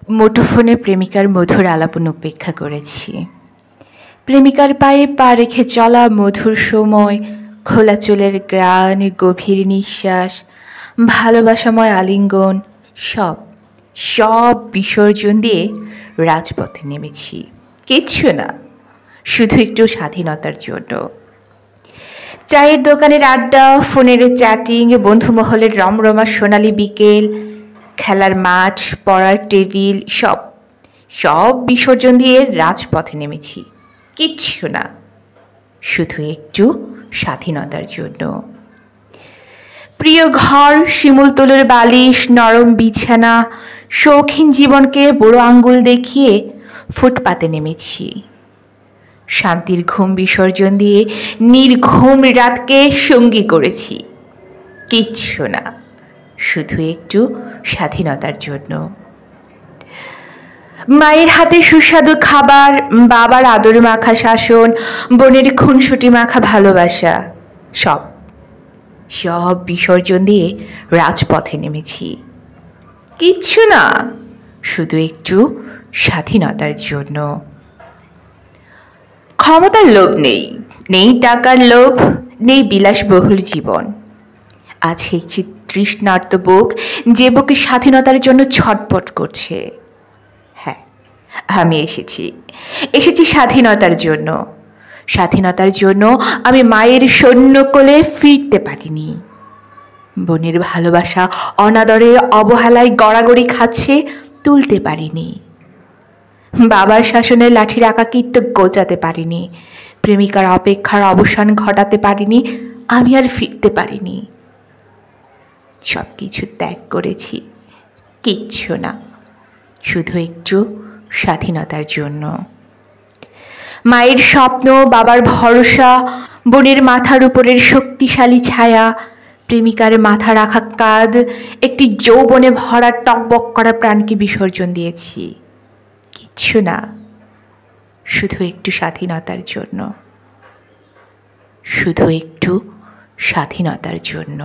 মুঠোফোনে প্রেমিকার মধুর আলাপন উপেক্ষা করেছি। প্রেমিকার পায়ে পা রেখে চলা মধুর সময়, খোলা চুলের গ্রাণ, গভীর নিঃশ্বাস, ভালোবাসাময় আলিঙ্গন, সব সব বিসর্জন দিয়ে রাজপথে নেমেছি। কিচ্ছু না, শুধু একটু স্বাধীনতার জন্য। চায়ের দোকানের আড্ডা, ফোনের চ্যাটিং, বন্ধুমহলের রমরমা সোনালি বিকেল, খেলার মাঠ, পড়ার টেবিল, সব সব বিসর্জন দিয়ে রাজপথে নেমেছি। কিচ্ছু না, শুধু একটু স্বাধীনতার জন্য। প্রিয় ঘর, শিমুলতলের বালিশ, নরম বিছানা, শৌখিন জীবনকে বুড়ো আঙ্গুল দেখিয়ে ফুটপাতে নেমেছি। শান্তির ঘুম বিসর্জন দিয়ে নির্ঘুম রাতকে সঙ্গী করেছি। কিচ্ছু না, শুধু একটু স্বাধীনতার জন্য। মায়ের হাতে সুস্বাদু খাবার, বাবার আদর মাখা শাসন, বোনের খুনসুটি মাখা ভালোবাসা, সব সব বিসর্জন দিয়ে রাজপথে নেমেছি। কিচ্ছু না, শুধু একটু স্বাধীনতার জন্য। ক্ষমতার লোভ নেই, নেই টাকার লোভ, নেই বিলাসবহুল জীবন। আছে একটি তৃষ্ণার্ত বুক, যে বুকে স্বাধীনতার জন্য ছটপট করছে। হ্যাঁ, আমি এসেছি স্বাধীনতার জন্য। স্বাধীনতার জন্য আমি মায়ের সৈন্য কোলে ফিরতে পারিনি। বোনের ভালোবাসা অনাদরে অবহেলায় গড়াগড়ি খাচ্ছে, তুলতে পারিনি। বাবার শাসনের লাঠির একাকিত্ব গোচাতে পারিনি। প্রেমিকার অপেক্ষার অবসান ঘটাতে পারিনি। আমি আর ফিরতে পারিনি। সব কিছু ত্যাগ করেছি, কিচ্ছু না, শুধু একটু স্বাধীনতার জন্য। মায়ের স্বপ্ন, বাবার ভরসা, বোনের মাথার উপরের শক্তিশালী ছায়া, প্রেমিকার মাথা রাখা কাঁধ, একটি যৌবনে ভরা টকবক করা প্রাণকে বিসর্জন দিয়েছি। কিচ্ছু না, শুধু একটু স্বাধীনতার জন্য, শুধু একটু স্বাধীনতার জন্য।